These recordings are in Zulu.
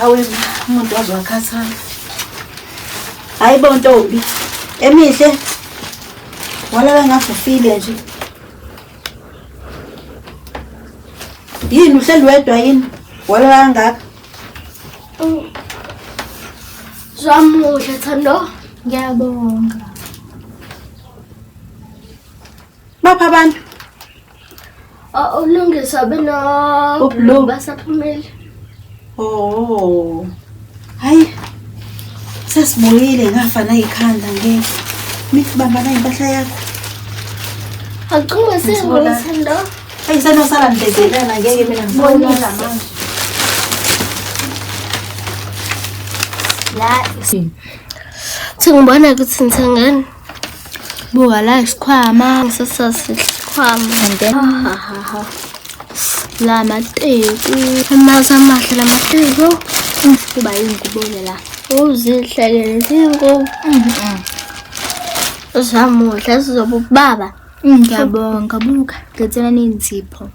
Hawe umuntu wazwakhathala. Hayibo Ntombi. Emihle. Wala ngafufile nje. Yini uhleli wedwa yini? Wala kangaka. Zamuhle Thando. Ngiyabonga. Bapha abantu. Ulungisa bena Blue basaphumile. Oh. Hayi. Sesibuyile ngafana ikhanda ngeke. Mikubamba na impahla yakho. Akucinga sengibona Thando. Hayi sanosala ndezelana ngeke mina ngibonela manje. La Sengibona ukuthi nithengeni. buka la isikhwama Sasasikhwama. and then la mateku Amazi amahle lamahlelo. kuba yingubone la. Uzihlele izingubo. Zamuhle sizobubaba. Ngiyabonga buka ngithena ninzipho.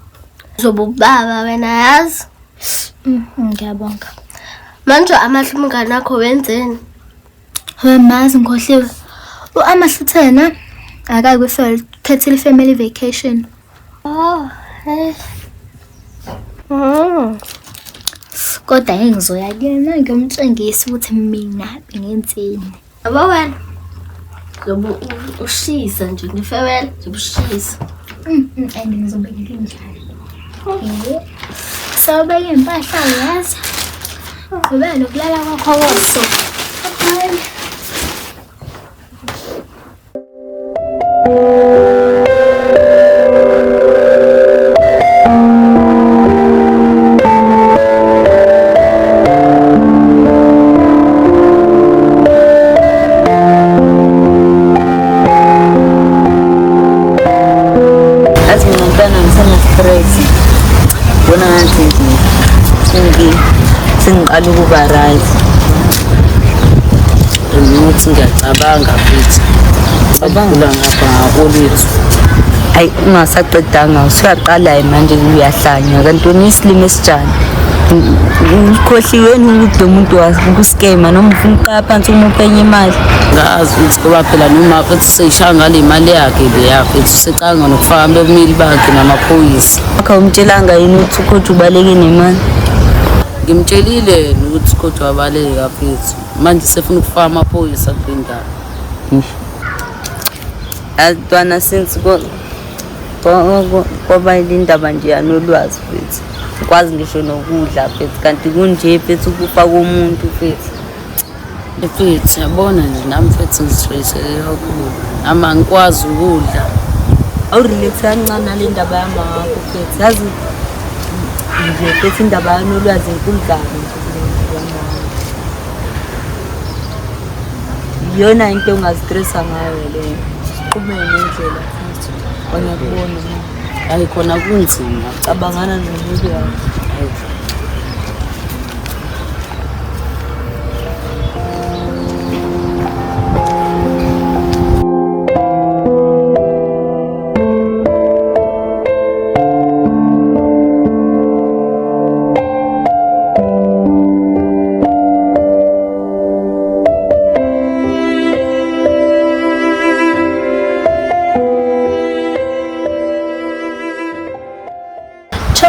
Zobubaba wena yazi. Ngiyabonga. Manje amahle umngane wakho wenzeni? Mazi ngikhohliwe. Amahlithena akayi kwefele family vacation. Oh, hey. Kodwa ngizoya kuyena ngimtshengisa ukuthi mina bengenzeni. Yabo wena. Zobu ushisa nje ngifewela zobushisa. And ngizobekela indlala. Sawubeka impahla yazi. Ube nokulala kwakho woso. Sengiqala ukuba right. Ukuthi ngiyacabanga futhi. Cabangula ngapha ngakolwethu. Hayi ungasaqedanga usuyaqala manje uyahlanya kanti unisilimo esijani. Ukhohliweni ukuthi umuntu wasikuskema noma ufuna uqala phansi umuphenye imali. Ngazi ukuthi kuba phela noma futhi seyishaya ngale imali yakhe leya futhi secanga nokufaka abemili bakhe namaphoyisa. Akha umtshelanga yini ukuthi ukhothi ubaleke nemali. Ngimtshelile ukuthi kodwa wabaleka futhi manje sefuna ukufaka amaphoyisa kulendaba. Adwana since ngoba indaba nje yanolwazi futhi ukwazi ngisho nokudla futhi kanti kunje futhi ukufa komuntu futhi yabona nje nami futhi ngistressele kakhulu ama ngikwazi ukudla awurelax kancane nale ndaba yami ngakho futhi yazi nje futhi indaba yanolwazi enkundlana yona into ongazistressa ngayo leyo siqhubeke nendlela futhi ngiyakubona hayi khona kunzima cabangana nomuntu yakho.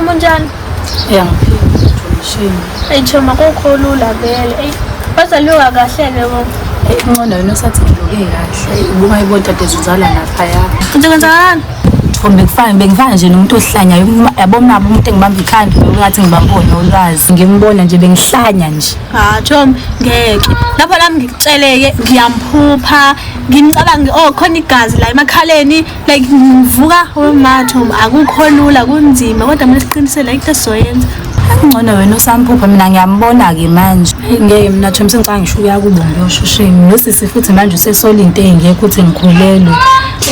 Munjani? Ngiphila Choma kokhulula vele. Bazaliwa kahle lebo. ngcono yena sathi ngiloke kahle ubungayibona tade uzala lapha ya. Ngenzani? Ngifana bengifana nje nomuntu ohlanya yabona nabo umuntu engibamba ikhanda ngathi ngibambona ulwazi ngimbona nje bengihlanya nje. Choma ngeke. Lapho nami ngikuceleke ngiyamphupha ngimcabanga khona igazi la emakhaleni like ngivuka omatho akukho lula kunzima kodwa mina siqinisele like sizoyenza. Ngcono wena usamphupha mina ngiyambona ke manje. Ngeke mina Thombe sengicanga ngisho uyakubo ngiyoshushini nosisi futhi manje usesola into engekho ukuthi ngikhulelwe.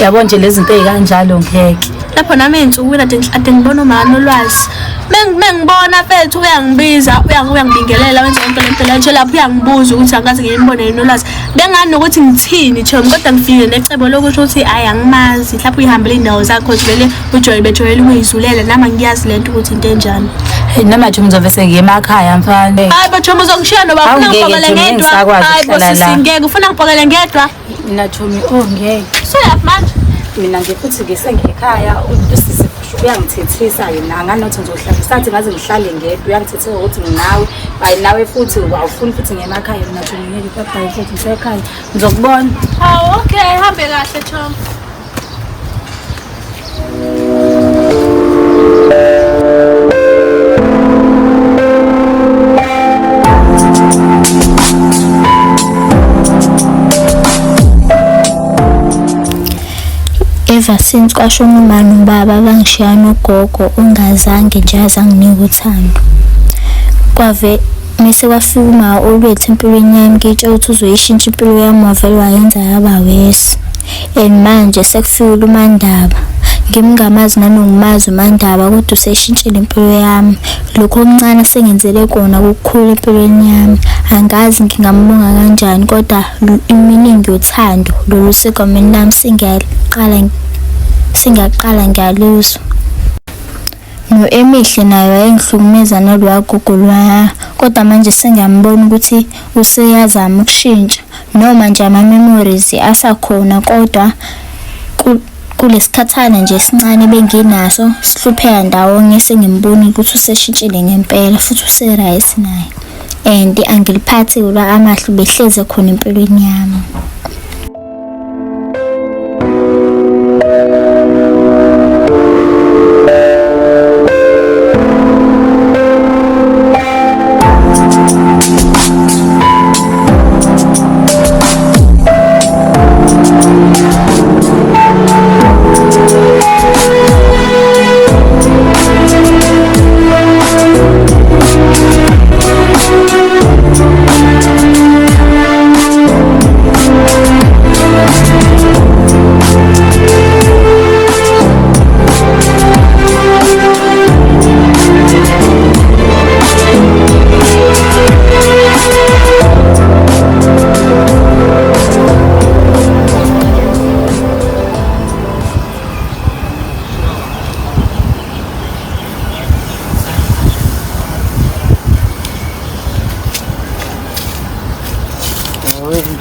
Yabona nje lezi zinto ezikanjalo ngeke. lapho nami ey'nsukwini ade ngibona uma nolwazi. Mengibona mfethu uyangibiza uyangibingelela wenza yonke lento leyo nje lapho uyangibuza ukuthi angikaze ngimbone yini nolwazi. Bengani nokuthi ngithini Chomi kodwa ngifike necebo lokusho ukuthi hayi angimazi mhlawumbe uyihambele indawo zakho vele bejwayele ukuyizulela nami ngiyazi lento ukuthi into enjani. Hey nama Chomi ngizove sengiye emakhaya mfana. Hayi bo Chomi uzongishiya noba ufuna ngibhokele ngedwa. Hayi bo sisingeke ufuna ngibhokele ngedwa. Mina Chomi ngeke. Soyazi manje. Mina nje futhi ngisengekhaya usisi uyangithethisa yena anganothi ngizohlala sathi ngaze ngihlale ngedwa uyangithethisa ukuthi nginawe hayi nawe futhi awufuni futhi ngemakhaya mina Chomi ngeke papa futhi ngisekhaya ngizokubona. Oh okay hambe kahle Chomi. Ever since kwashona uma nobaba bangishiya nogogo ungazange nje azanginika uthando. Kwave mise kwafika uma olwethu empilweni yami ngitshela ukuthi uzoyishintsha impilo yami wavele wayenza yaba wesi. And manje sekufikile uMandaba. Ngimngamazi nanongimazi uMandaba kodwa useshintshile impilo yami. Lokho okuncane sengenzele kona ukukhula empilweni yami. Angazi ngingambonga kanjani kodwa iminingi yothando lolu sekomeni lami singaqala ngiyaluzwa. No Emihle nayo wayengihlukumeza nalwa gugulwa kodwa manje sengiyambona ukuthi useyazama ukushintsha noma nje ama memories asakhona kodwa kulesikhathana nje esincane benginaso sihlupheka ndawonye sengimboni ukuthi useshintshile ngempela futhi useright naye and angiliphathi ula amahlu behleze khona empilweni yami.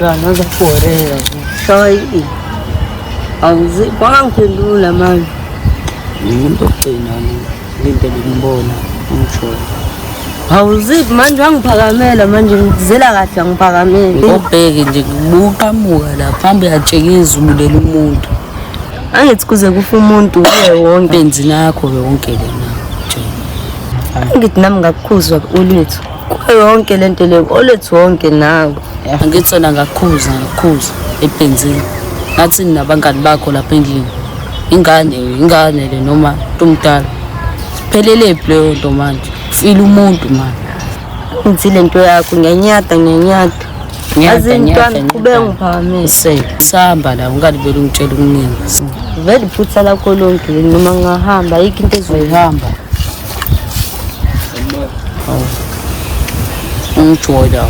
Ngana zakuorela. Shoyi. Awuzipangiphendula manje. Umuntu ogcina ngilindele ukumbona umsho. Awuziphi manje wangiphakamela manje ngizela kahle ngiphakamela. Ngobheke nje ngibuqhamuka la phambi yatsheke izumulela umuntu. Angithi kuze kufa umuntu kuye wonke benzi nakho yonke lena. Ngithi nami ngakukhuzwa olwethu. Kuye yonke lento leyo olwethu wonke nawe. Angitsona ngakhuza ebenzini. Ngathi nabangani bakho lapha endlini. Ingane le noma umntwana. Phelele leyo nto manje. Feel umuntu manje. Ngithi lento yakho ngenyata. Azintwana kube ngiphakamisa. Samba la ungalibele ungitshela ukuningi. Vele iphutha lakho lonke noma ngahamba ayikho into ezoyihamba. Ungijola.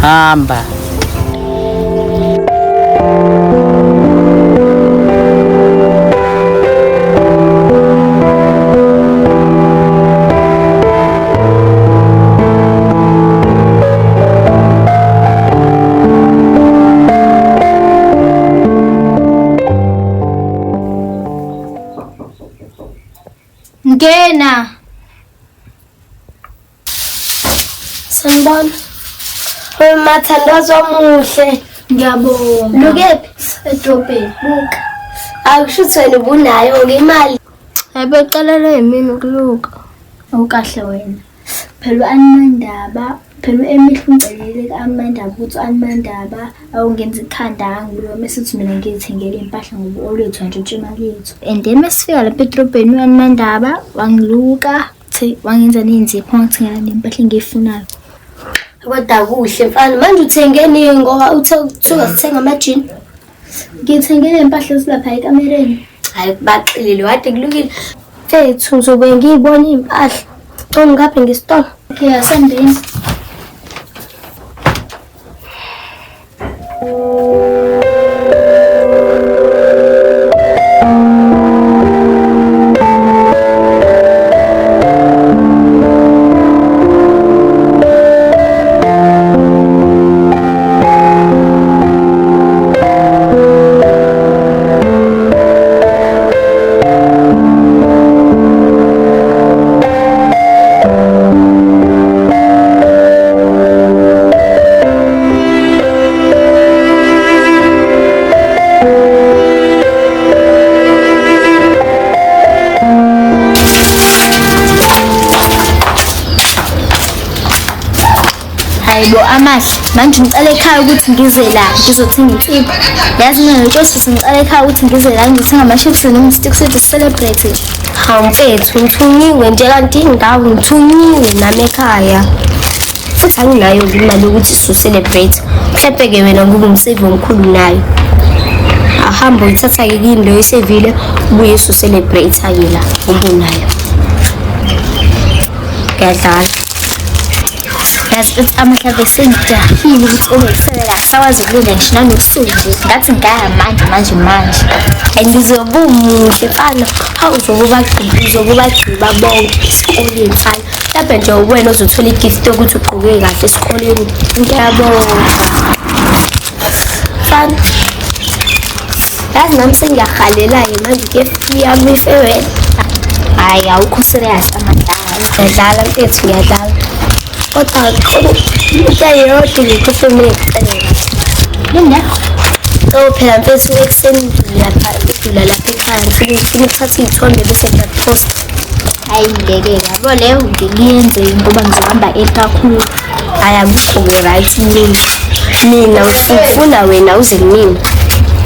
Hamba. Ngena. Sanibona. Mathandazo omuhle. Ngiyabonga. Lukephi? Edrobheni. Buka. Akushutheni bunayo ke imali. Hayibo qalele yimini ukuluka. Awukahle wena. Phela uAnimandaba, phela Emihle uncelile kaAnimandaba ukuthi uAnimandaba awungenza ikhanda angibilo mesithi mina ngizithengele impahla ngoba olwethu antshontshe imali yethu. And then mesifika lapha edrobheni uAnimandaba wangiluka, wangenza nenzipho ngithengela nempahla engiyifunayo. Kodwa kuhle mfana manje uthengeni ngoba uthe sithenga amajini. Ngithengele impahla ezilapha ekamereni. Hayi baxilile wade kulukile. Mfethu ngizobe ngiyibona impahla. Ngapha ngesitolo. Okay, asambeni. Hayibo amahle manje ngicela ekhaya ukuthi ngize la ngizothenga insipho. Yazi mina notshosisi ngicela ekhaya ukuthi ngize la ngizothenga ama-chips noma i-stick to celebrate. Hawu mfethu ngithunyiwe nje kanti indawo ngithunyiwe nami ekhaya. Futhi anginayo imali yokuthi so-celebrate. Mhlampe-ke wena ngoba umsevi omkhulu nayo. Ahamba uyithatha-ke kini leyo isevile ubuye so-celebrate-ke la ubunayo. Kuyadlala. Yazi ukuthi amahlabe sengidahile ukuthi ungiselela sawazi ukulinda ngisho nanobusuku nje ngathi ngaya manje and ngizoba umuhle mfana hawu uzobubagqiba bonke esikoleni mfana mhlawumbe nje wena ozothola igift yokuthi ugqoke kahle esikoleni ngiyabonga mfana yazi nami sengiyahalela-ke manje ke yami ifewena hhayi awukho serious amadala mfethu ngiyadlala kodwa into eyodwa ngikufuna ngikucelela yini phela mfethu ekuseni ngidlula lapha ekhaya ngifuna ukuthatha iy'thombe bese ngiyaphosta. Hayi ngeke yabo leyo ngiliyenze ngoba ngizohamba kakhulu. Hhayi akukho-ke right mina ufuna wena uze kumina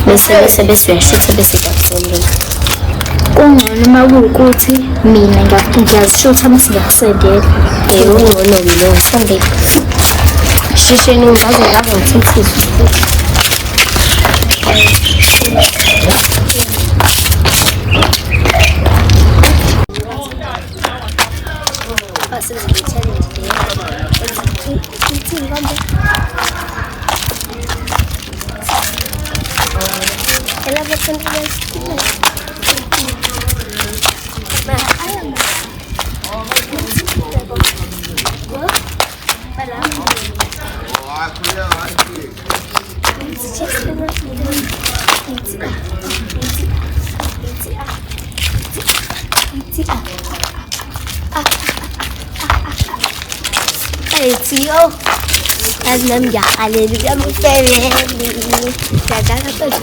bese uyashutha bese ngiyakusendela. Kungcono uma kuwukuthi mina ngiyazishutha mase ngiyakusendela. Ungcono-ke lowo sondela shisheni ngaze ngithethise. Tio, as nami ngiyaqalelela umsebenzi. Ngiyadlala phela.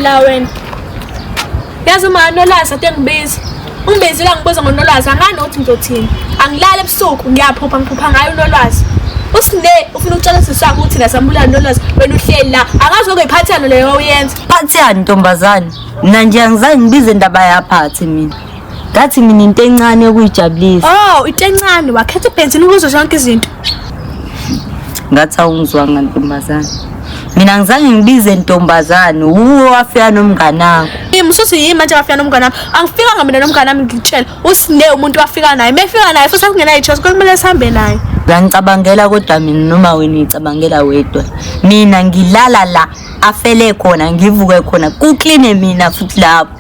La wena yazi uma Nolwazi ade ngibiza ungibizile ngibuza ngoNolwazi angani ukuthi ngizothini angilala ebusuku ngiphupha ngayo uNolwazi usine ufuna ukutshela sisakho ukuthi nasambulana Nolwazi wena uhleli la angazi ukuyiphathana leyo uyenza phathiyani ntombazane mina nje angizange ngibize indaba yaphathi mina ngathi mina into encane yokuyijabulisa. Into encane wakhetha ibhenzini kuzo zonke izinto ngathi awungizwanga ntombazane mina ngizange ngibize ntombazane uwo wafika nomngane wakho. Usuthi yini manje wafika nomngane wami angifikanga mina nomngane wami ngitshela usine umuntu wafika naye mefika naye futhi akungenayo ichoice kumele sihambe naye. Ngicabangela kodwa mina noma wena icabangela wedwa mina ngilala la afele khona ngivuke khona kukline mina futhi lapho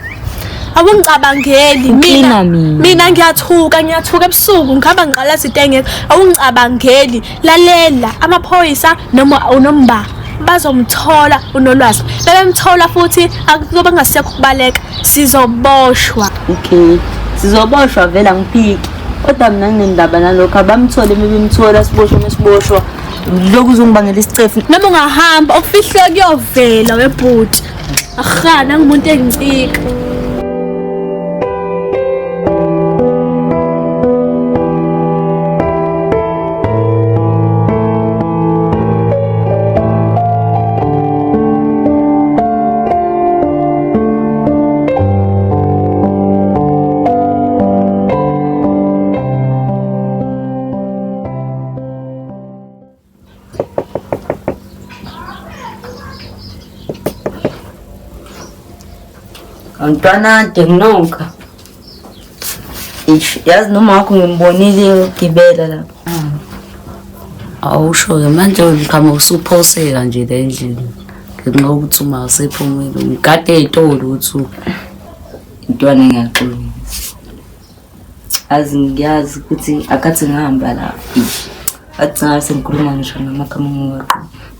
awungicabangeli mina ngiyathuka ebusuku ngihamba ngiqala izinto engekho awungicabangeli lalela amaphoyisa noma unomba bazomthola uNolwazi bebemthola futhi akuzoba ngasekho ukubaleka sizoboshwa. Okay sizoboshwa vela ngiphiki kodwa mina nginendaba nalokho abamthole bemthola siboshwa lokhu uzongibangela isicefu noma ungahamba okufihlwe kuyovela webhuti ahana ngumuntu engicika. Umntwana ade nginonka. Yazi noma wakho ngimbonile ugibela lapha. Awusho-ke manje ngikama usuphoseka nje le ndlela. Ngenxa yokuthi uma usephumile ngigade ey'tolo ukuthi intwana engaxolisa. Azi ngiyazi ukuthi akathi ngihamba la. Athi ngabe sengikhuluma ngisho namagama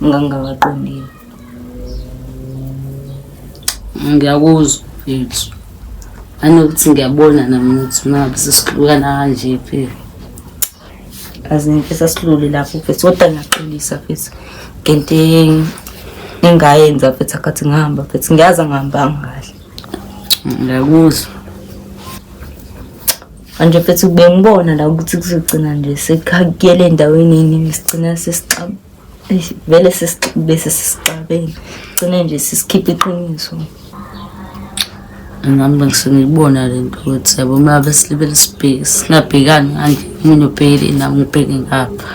ngingawaqondile. Ngiyakuzwa mfethu. Anokuthi ngiyabona nami ukuthi ngabe sesihlukana kanje phela. Azi ngifisa sihlule lapho mfethu kodwa ngiyaxolisa mfethu. Ngento engayenza mfethu akathi ngihamba mfethu ngiyazi angihambanga kahle. Ngiyakuzwa. Manje mfethu bengibona la ukuthi kuzogcina nje sekhakuyele endaweni eningi sigcina sesicaba. Vele bese sisicabene. Gcine nje sisikhipha iqiniso. Nami ngisengibona lento ukuthi yabo uma besilibele sibheke singabhekani kanje mina ubhekile nami ngibheke ngapha.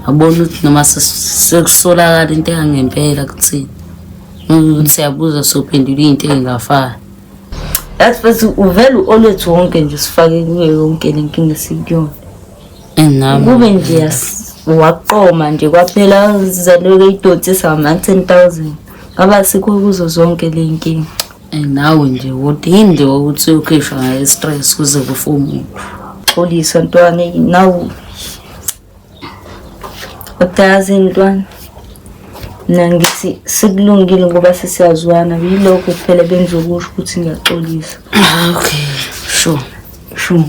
Abona ukuthi noma sekusolakala into engangempela kuthini. Ukuthi siyabuza sophendula into engafani. Yathi futhi uvela olethu wonke nje sifake kuyo yonke lenkinga sikuyona. Nami kube nje waqoma nje kwaphela zaloke idoti sama 10,000. Ngaba sikho kuzo zonke lenkinga. Nawe nje udinde ukuthi ukhishwa ngayo stress kuze kufume. Xolisa ntwana nawe. Utazi ntwana. Nangithi sikulungile ngoba sesiyazwana yilokho kuphela bengizokusho ukuthi ngiyaxolisa. Okay, sure.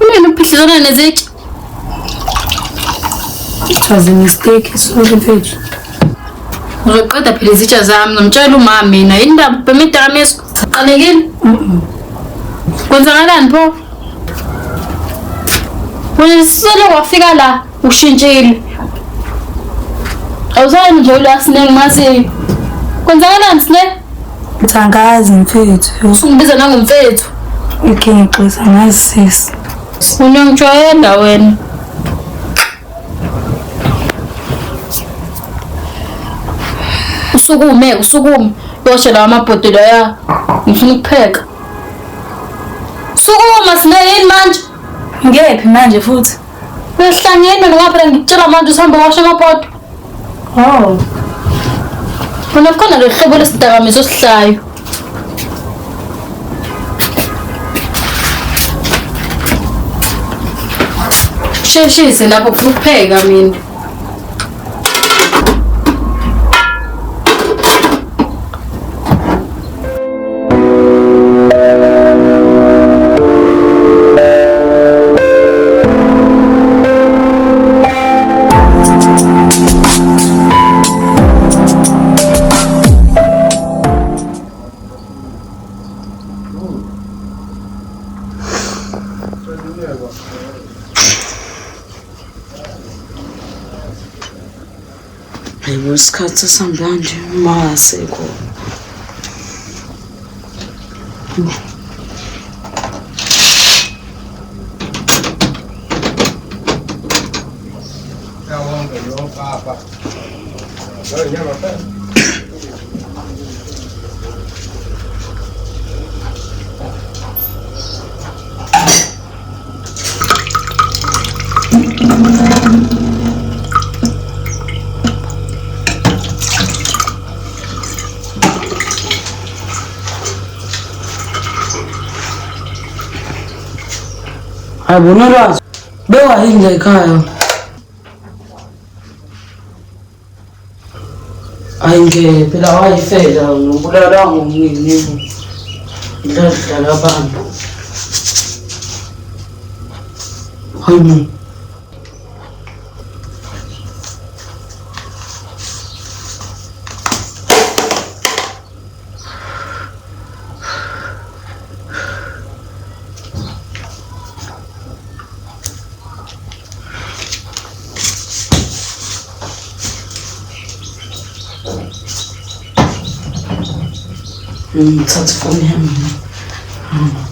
Umene uphihlisana nezeki. Chaze mistake sorry mfethu. Ngizoqeda phela izitsha zami ngimtshela umama mina indaba bemidakamizwa qalekile. Kwenzakalani pho? Wena sele wafika la ushintshile. Awuzani nje ulasine ngimasi. Kwenzakalani sine? Ngitangazi mfethu. Usungibiza nangomfethu. Okay ngixolisa ngazi sis. Unongijwayela wena. Usukume yoshe lawa amabhodlela ya ngifuna ukupheka. Sukuma sine yini manje? Ngephi manje futhi? Uyahlangene ngoba ngikutshela manje usihamba washa amabhodo. Oh. Wena khona lo hlobo lesidakamizwa osihlayo. Sheshise lapho kufuna ukupheka mina. Hayibo isikhathi sambanje masekho. Hayibo nolwazi Bewa yini la ekhaya? Ayingeke phela wayifela ngibulala ngomngeni. Ngidlala abantu. Hayibo. Ngithatha ifoni yami.